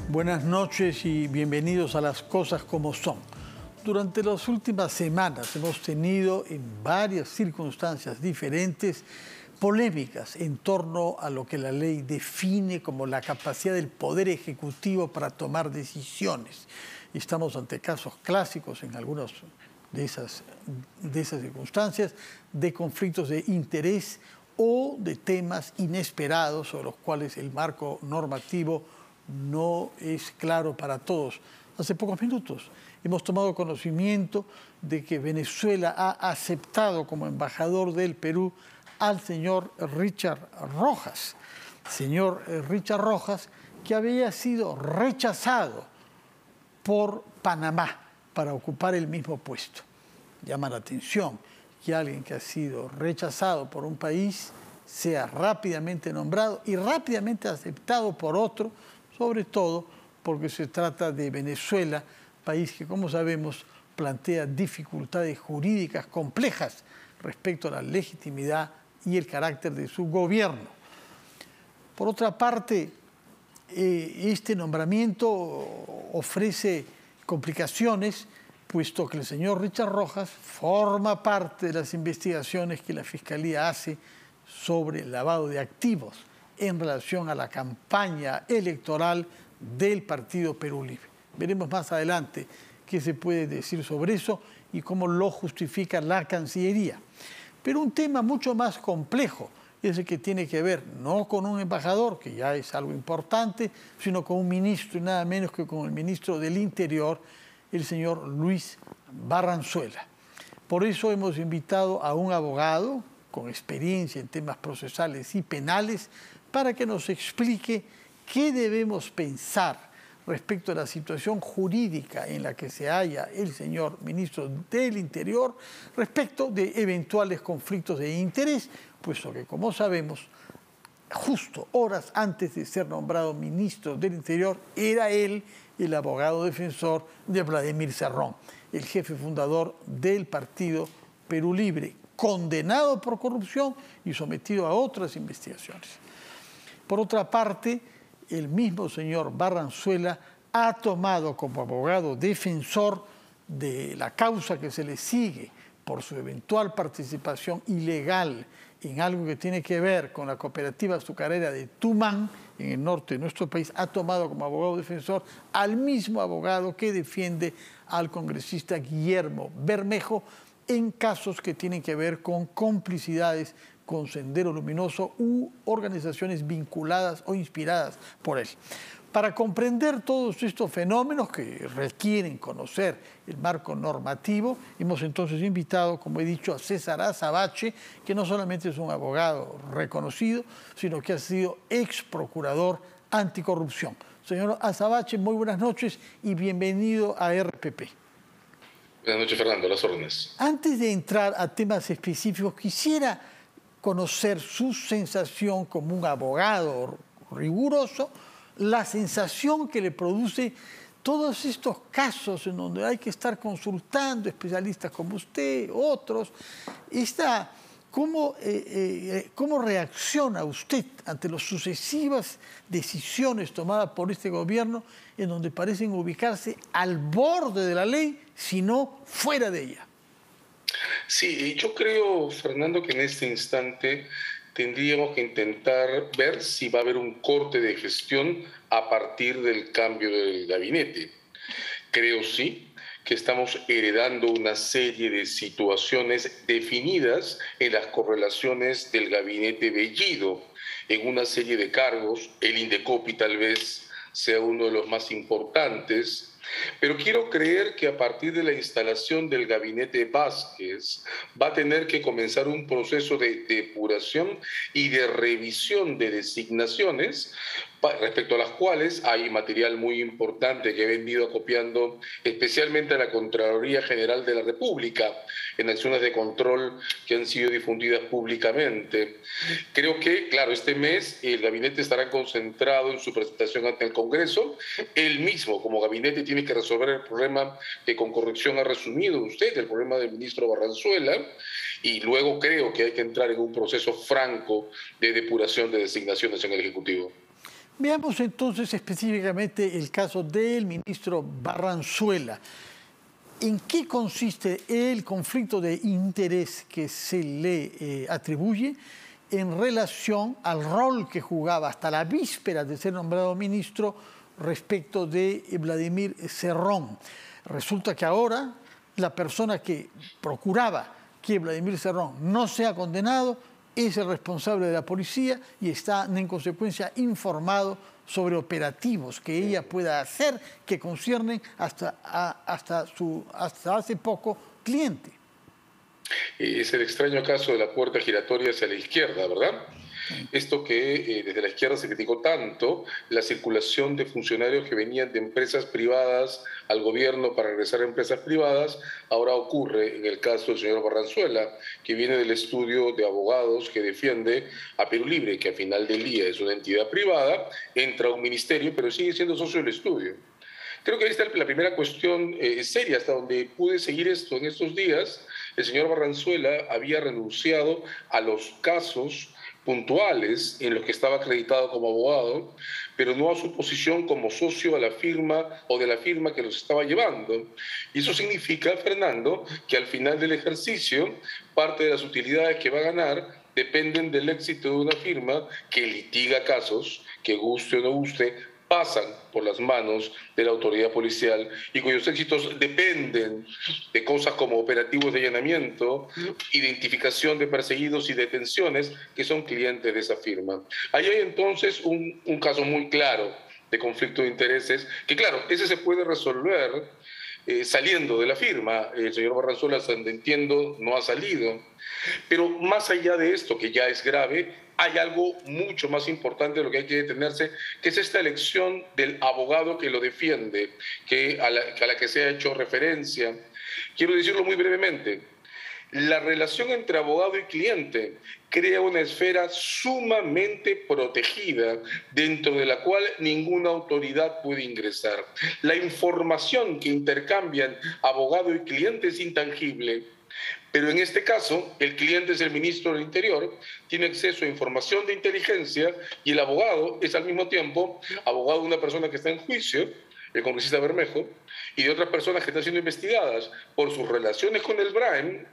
Buenas noches y bienvenidos a Las Cosas Como Son. Durante las últimas semanas hemos tenido en varias circunstancias diferentes polémicas en torno a lo que la ley define como la capacidad del Poder Ejecutivo para tomar decisiones. Estamos ante casos clásicos en algunas de esas circunstancias de conflictos de interés o de temas inesperados sobre los cuales el marco normativo no es claro para todos. Hace pocos minutos hemos tomado conocimiento de que Venezuela ha aceptado como embajador del Perú al señor Richard Rojas. Señor Richard Rojas, que había sido rechazado por Panamá para ocupar el mismo puesto. Llama la atención que alguien que ha sido rechazado por un país sea rápidamente nombrado y rápidamente aceptado por otro, sobre todo porque se trata de Venezuela, país que, como sabemos, plantea dificultades jurídicas complejas respecto a la legitimidad y el carácter de su gobierno. Por otra parte, este nombramiento ofrece complicaciones, puesto que el señor Richard Rojas forma parte de las investigaciones que la Fiscalía hace sobre el lavado de activos en relación a la campaña electoral del Partido Perú Libre. Veremos más adelante qué se puede decir sobre eso y cómo lo justifica la Cancillería. Pero un tema mucho más complejo es el que tiene que ver no con un embajador, que ya es algo importante, sino con un ministro, y nada menos que con el ministro del Interior, el señor Luis Barranzuela. Por eso hemos invitado a un abogado con experiencia en temas procesales y penales para que nos explique qué debemos pensar respecto a la situación jurídica en la que se halla el señor ministro del Interior respecto de eventuales conflictos de interés, puesto que, como sabemos, justo horas antes de ser nombrado ministro del Interior, era él el abogado defensor de Vladimir Cerrón, el jefe fundador del Partido Perú Libre, condenado por corrupción y sometido a otras investigaciones. Por otra parte, el mismo señor Barranzuela ha tomado como abogado defensor de la causa que se le sigue por su eventual participación ilegal en algo que tiene que ver con la cooperativa azucarera de Tumán, en el norte de nuestro país, ha tomado como abogado defensor al mismo abogado que defiende al congresista Guillermo Bermejo en casos que tienen que ver con complicidades con Sendero Luminoso u organizaciones vinculadas o inspiradas por él. Para comprender todos estos fenómenos que requieren conocer el marco normativo, hemos entonces invitado, como he dicho, a César Azabache, que no solamente es un abogado reconocido, sino que ha sido ex procurador anticorrupción. Señor Azabache, muy buenas noches y bienvenido a RPP. Buenas noches, Fernando, las órdenes. Antes de entrar a temas específicos, quisiera conocer su sensación como un abogado riguroso, la sensación que le produce todos estos casos en donde hay que estar consultando especialistas como usted, otros. ¿Cómo reacciona usted ante las sucesivas decisiones tomadas por este gobierno en donde parecen ubicarse al borde de la ley, sino fuera de ella? Sí, yo creo, Fernando, que en este instante tendríamos que intentar ver si va a haber un corte de gestión a partir del cambio del gabinete. Creo sí que estamos heredando una serie de situaciones definidas en las correlaciones del gabinete Bellido, en una serie de cargos. El Indecopi tal vez sea uno de los más importantes, pero quiero creer que a partir de la instalación del gabinete Vázquez va a tener que comenzar un proceso de depuración y de revisión de designaciones respecto a las cuales hay material muy importante que he venido acopiando especialmente a la Contraloría General de la República en acciones de control que han sido difundidas públicamente. Creo que, claro, este mes el gabinete estará concentrado en su presentación ante el Congreso. Él mismo, como gabinete, tiene que resolver el problema que con corrección ha resumido usted, el problema del ministro Barranzuela, y luego creo que hay que entrar en un proceso franco de depuración de designaciones en el Ejecutivo. Veamos entonces específicamente el caso del ministro Barranzuela. ¿En qué consiste el conflicto de interés que se le atribuye en relación al rol que jugaba hasta la víspera de ser nombrado ministro respecto de Vladimir Cerrón? Resulta que ahora la persona que procuraba que Vladimir Cerrón no sea condenado es el responsable de la policía y está en consecuencia informado sobre operativos que ella pueda hacer que conciernen hasta hace poco cliente. Es el extraño caso de la puerta giratoria hacia la izquierda, ¿verdad? Esto que desde la izquierda se criticó tanto, la circulación de funcionarios que venían de empresas privadas al gobierno para regresar a empresas privadas, ahora ocurre en el caso del señor Barranzuela, que viene del estudio de abogados que defiende a Perú Libre, que al final del día es una entidad privada, entra a un ministerio, pero sigue siendo socio del estudio. Creo que ahí está la primera cuestión seria, hasta donde pude seguir esto en estos días. El señor Barranzuela había renunciado a los casos puntuales en los que estaba acreditado como abogado, pero no a su posición como socio a la firma o de la firma que los estaba llevando. Y eso significa, Fernando, que al final del ejercicio, parte de las utilidades que va a ganar dependen del éxito de una firma que litiga casos, que guste o no guste, pasan por las manos de la autoridad policial y cuyos éxitos dependen de cosas como operativos de allanamiento, identificación de perseguidos y detenciones que son clientes de esa firma. Ahí hay entonces un caso muy claro de conflicto de intereses, que claro, ese se puede resolver saliendo de la firma. El señor Barranzuela, entiendo, no ha salido. Pero más allá de esto, que ya es grave, hay algo mucho más importante de lo que hay que detenerse, que es esta elección del abogado que lo defiende, a la que se ha hecho referencia. Quiero decirlo muy brevemente. La relación entre abogado y cliente crea una esfera sumamente protegida dentro de la cual ninguna autoridad puede ingresar. La información que intercambian abogado y cliente es intangible. Pero en este caso, el cliente es el ministro del Interior, tiene acceso a información de inteligencia y el abogado es al mismo tiempo abogado de una persona que está en juicio, el congresista Bermejo, y de otras personas que están siendo investigadas por sus relaciones con el BRAEM,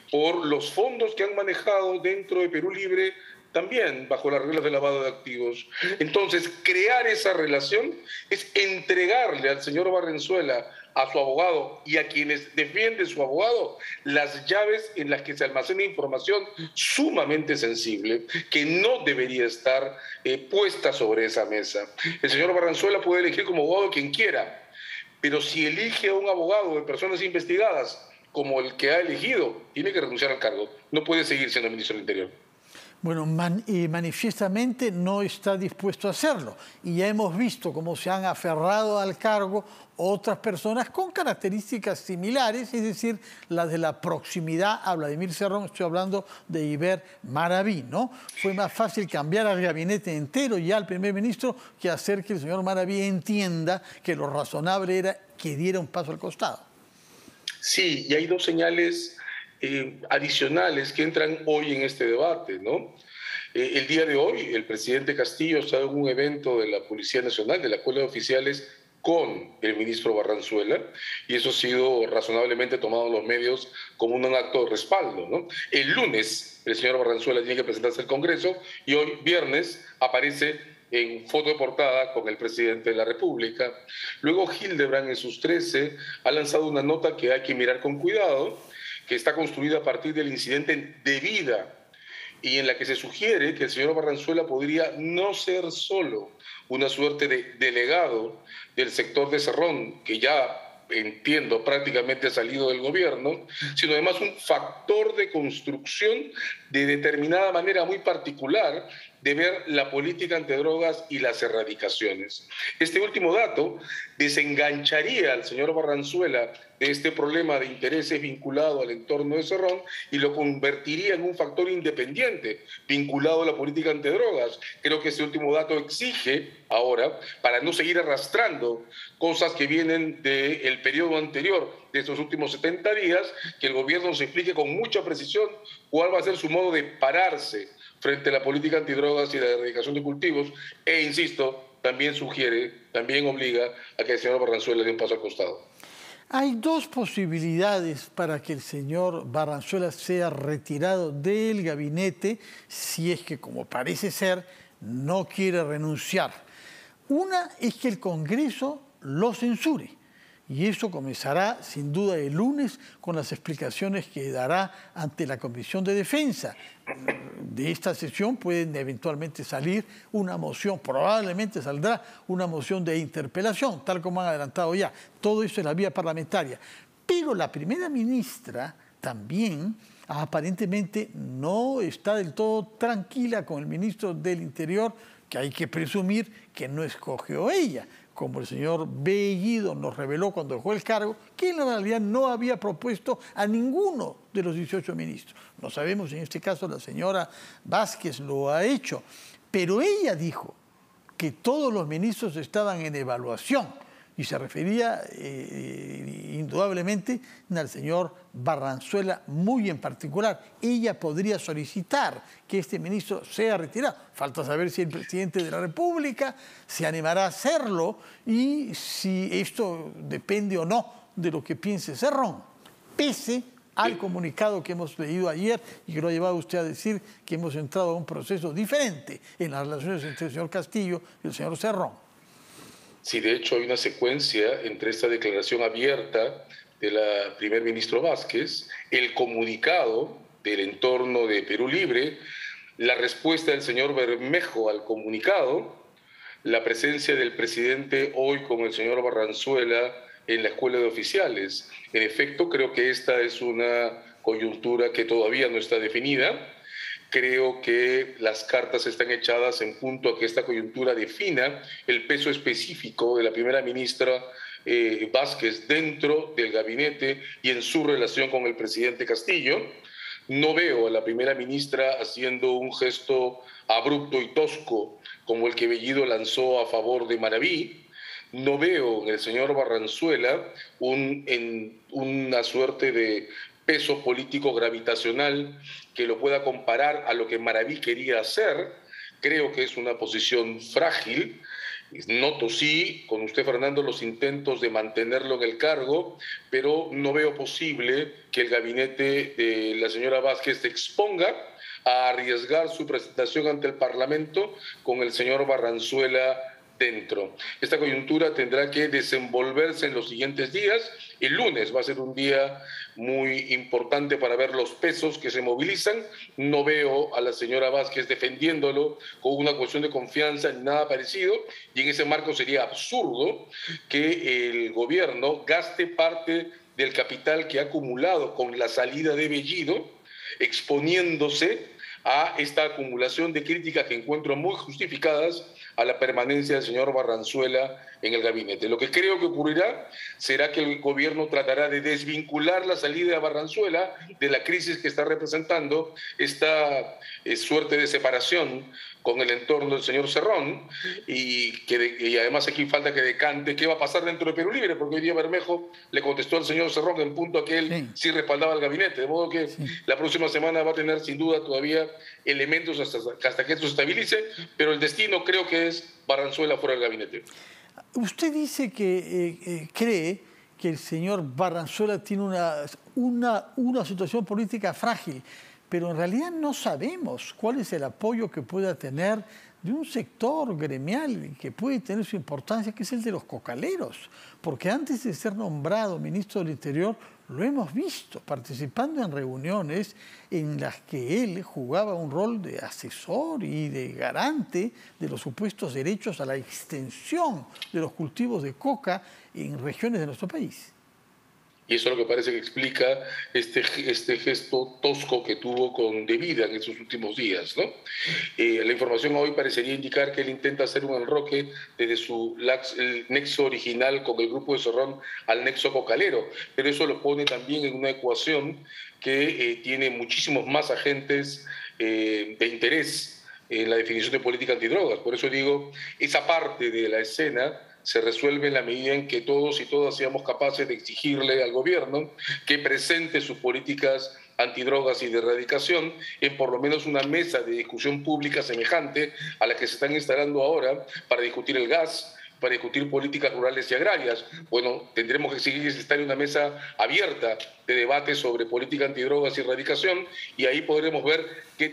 por los fondos que han manejado dentro de Perú Libre, también bajo las reglas de lavado de activos. Entonces, crear esa relación es entregarle al señor Barranzuela, a su abogado y a quienes defiende su abogado, las llaves en las que se almacena información sumamente sensible que no debería estar puesta sobre esa mesa. El señor Barranzuela puede elegir como abogado quien quiera, pero si elige a un abogado de personas investigadas como el que ha elegido, tiene que renunciar al cargo. No puede seguir siendo ministro del Interior. Bueno, manifiestamente no está dispuesto a hacerlo. Y ya hemos visto cómo se han aferrado al cargo otras personas con características similares, es decir, las de la proximidad a Vladimir Cerrón. Estoy hablando de Iber Maraví, ¿no? Fue más fácil cambiar al gabinete entero y al primer ministro que hacer que el señor Maraví entienda que lo razonable era que diera un paso al costado. Sí, y hay dos señales adicionales que entran hoy en este debate, ¿no? El día de hoy, el presidente Castillo está en un evento de la Policía Nacional, de la Escuela de Oficiales, con el ministro Barranzuela, y eso ha sido razonablemente tomado en los medios como un acto de respaldo, ¿no? El lunes, el señor Barranzuela tiene que presentarse al Congreso, y hoy, viernes, aparece en foto de portada con el presidente de la República. Luego, Hildebrand, en sus 13, ha lanzado una nota que hay que mirar con cuidado, que está construida a partir del incidente de Vida y en la que se sugiere que el señor Barranzuela podría no ser solo una suerte de delegado del sector de Cerrón, que ya entiendo prácticamente ha salido del gobierno, sino además un factor de construcción de determinada manera muy particular de ver la política antidrogas y las erradicaciones. Este último dato desengancharía al señor Barranzuela de este problema de intereses vinculado al entorno de Cerrón y lo convertiría en un factor independiente vinculado a la política antidrogas. Creo que este último dato exige ahora, para no seguir arrastrando cosas que vienen del periodo anterior, de estos últimos 70 días, que el gobierno se explique con mucha precisión cuál va a ser su modo de pararse frente a la política antidrogas y la erradicación de cultivos, e insisto, también sugiere, también obliga a que el señor Barranzuela dé un paso al costado. Hay dos posibilidades para que el señor Barranzuela sea retirado del gabinete si es que, como parece ser, no quiere renunciar. Una es que el Congreso lo censure. Y eso comenzará sin duda el lunes con las explicaciones que dará ante la Comisión de Defensa. De esta sesión pueden eventualmente salir una moción, probablemente saldrá una moción de interpelación, tal como han adelantado ya. Todo eso es la vía parlamentaria. Pero la primera ministra también aparentemente no está del todo tranquila con el ministro del Interior, que hay que presumir que no escogió ella, como el señor Bellido nos reveló cuando dejó el cargo, que en la realidad no había propuesto a ninguno de los 18 ministros. No sabemos, en este caso la señora Vázquez lo ha hecho, pero ella dijo que todos los ministros estaban en evaluación y se refería indudablemente al señor Barranzuela muy en particular. Ella podría solicitar que este ministro sea retirado. Falta saber si el presidente de la República se animará a hacerlo y si esto depende o no de lo que piense Cerrón, pese al comunicado que hemos leído ayer y que lo ha llevado usted a decir que hemos entrado a un proceso diferente en las relaciones entre el señor Castillo y el señor Cerrón. Sí, de hecho hay una secuencia entre esta declaración abierta de la primer ministro Vázquez, el comunicado del entorno de Perú Libre, la respuesta del señor Bermejo al comunicado, la presencia del presidente hoy con el señor Barranzuela en la Escuela de Oficiales. En efecto, creo que esta es una coyuntura que todavía no está definida. Creo que las cartas están echadas en punto a que esta coyuntura defina el peso específico de la primera ministra Vázquez dentro del gabinete y en su relación con el presidente Castillo. No veo a la primera ministra haciendo un gesto abrupto y tosco como el que Bellido lanzó a favor de Maraví. No veo en el señor Barranzuela una suerte de peso político gravitacional que lo pueda comparar a lo que Maraví quería hacer. Creo que es una posición frágil. Noto sí, con usted Fernando, los intentos de mantenerlo en el cargo, pero no veo posible que el gabinete de la señora Vázquez se exponga a arriesgar su presentación ante el Parlamento con el señor Barranzuela dentro. Esta coyuntura tendrá que desenvolverse en los siguientes días. El lunes va a ser un día muy importante para ver los pesos que se movilizan. No veo a la señora Vázquez defendiéndolo con una cuestión de confianza ni nada parecido, y en ese marco sería absurdo que el gobierno gaste parte del capital que ha acumulado con la salida de Bellido, exponiéndose a esta acumulación de críticas que encuentro muy justificadas a la permanencia del señor Barranzuela en el gabinete. Lo que creo que ocurrirá será que el gobierno tratará de desvincular la salida de Barranzuela de la crisis que está representando esta suerte de separación con el entorno del señor Cerrón, y además aquí falta que decante qué va a pasar dentro de Perú Libre, porque hoy día Bermejo le contestó al señor Cerrón en punto a que él sí respaldaba al gabinete, de modo que la próxima semana va a tener sin duda todavía elementos hasta que esto se estabilice, pero el destino creo que es Barranzuela fuera del gabinete. Usted dice que cree que el señor Barranzuela tiene una situación política frágil, pero en realidad no sabemos cuál es el apoyo que pueda tener de un sector gremial que puede tener su importancia, que es el de los cocaleros, porque antes de ser nombrado ministro del Interior lo hemos visto participando en reuniones en las que él jugaba un rol de asesor y de garante de los supuestos derechos a la extensión de los cultivos de coca en regiones de nuestro país. Y eso es lo que parece que explica este gesto tosco que tuvo con De Vida en esos últimos días, ¿no? La información hoy parecería indicar que él intenta hacer un enroque desde el nexo original con el grupo de Cerrón al nexo cocalero, pero eso lo pone también en una ecuación que tiene muchísimos más agentes de interés en la definición de política antidrogas. Por eso digo, esa parte de la escena se resuelve en la medida en que todos y todas seamos capaces de exigirle al gobierno que presente sus políticas antidrogas y de erradicación en por lo menos una mesa de discusión pública semejante a la que se están instalando ahora para discutir el gas, para discutir políticas rurales y agrarias. Bueno, tendremos que seguir estar en una mesa abierta de debate sobre política antidrogas y erradicación, y ahí podremos ver qué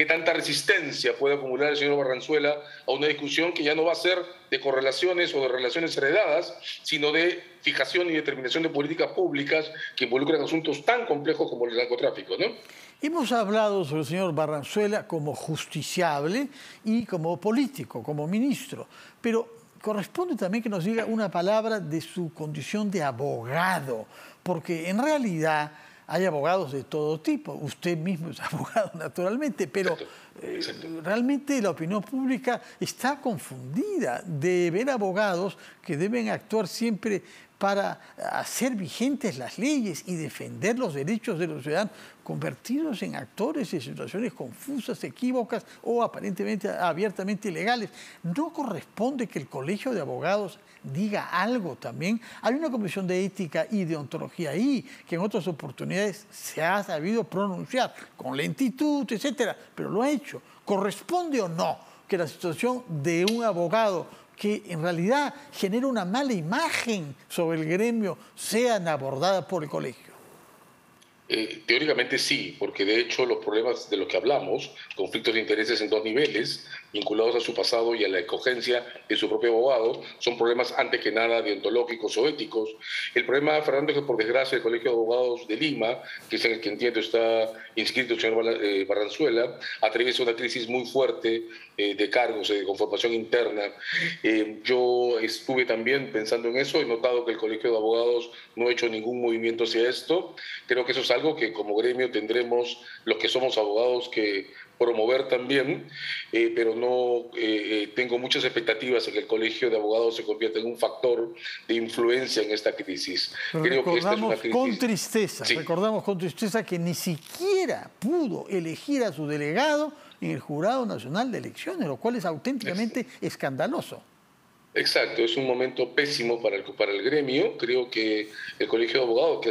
tanta resistencia puede acumular el señor Barranzuela a una discusión que ya no va a ser de correlaciones o de relaciones heredadas, sino de fijación y determinación de políticas públicas que involucran asuntos tan complejos como el narcotráfico, ¿no? Hemos hablado sobre el señor Barranzuela como justiciable y como político, como ministro, pero corresponde también que nos diga una palabra de su condición de abogado, porque en realidad hay abogados de todo tipo. Usted mismo es abogado, naturalmente, pero realmente la opinión pública está confundida de ver abogados que deben actuar siempre para hacer vigentes las leyes y defender los derechos de los ciudadanos, convertidos en actores de situaciones confusas, equívocas o aparentemente abiertamente ilegales. ¿No corresponde que el Colegio de Abogados diga algo también? Hay una comisión de ética y de ontología ahí, que en otras oportunidades se ha sabido pronunciar con lentitud, etcétera, pero lo ha hecho. ¿Corresponde o no que la situación de un abogado que en realidad genera una mala imagen sobre el gremio sean abordadas por el colegio? Teóricamente sí, porque de hecho los problemas de los que hablamos, conflictos de intereses en dos niveles, vinculados a su pasado y a la escogencia de su propio abogado, son problemas antes que nada deontológicos o éticos. El problema, Fernando, es que por desgracia el Colegio de Abogados de Lima, que es en el que entiendo está inscrito el señor Barranzuela, atraviesa una crisis muy fuerte de cargos, de conformación interna. Yo estuve también pensando en eso, he notado que el Colegio de Abogados no ha hecho ningún movimiento hacia esto. Creo que eso es algo que como gremio tendremos los que somos abogados que promover también, pero no tengo muchas expectativas en que el Colegio de Abogados se convierta en un factor de influencia en esta crisis. Creo que esta es una crisis con tristeza, sí. Recordamos con tristeza que ni siquiera pudo elegir a su delegado en el Jurado Nacional de Elecciones, lo cual es auténticamente escandaloso. Exacto, es un momento pésimo para el gremio. Creo que el Colegio de Abogados, que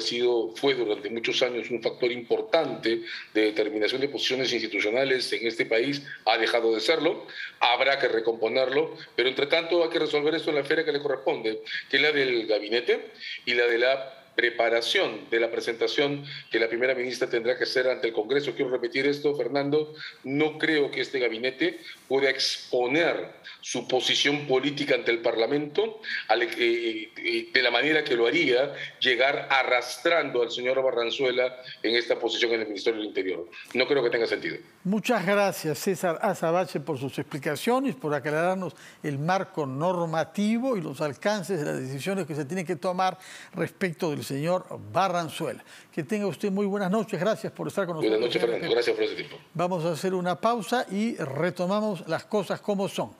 fue durante muchos años un factor importante de determinación de posiciones institucionales en este país, ha dejado de serlo. Habrá que recomponerlo, pero entre tanto hay que resolver esto en la esfera que le corresponde, que es la del gabinete y la de la preparación de la presentación que la primera ministra tendrá que hacer ante el Congreso. Quiero repetir esto, Fernando, no creo que este gabinete pueda exponer su posición política ante el Parlamento de la manera que lo haría, llegar arrastrando al señor Barranzuela en esta posición en el Ministerio del Interior. No creo que tenga sentido. Muchas gracias, César Azabache, por sus explicaciones, por aclararnos el marco normativo y los alcances de las decisiones que se tienen que tomar respecto del señor Barranzuela. Que tenga usted muy buenas noches. Gracias por estar con nosotros. Buenas noches, Fernando. Gracias por ese tiempo. Vamos a hacer una pausa y retomamos las cosas como son.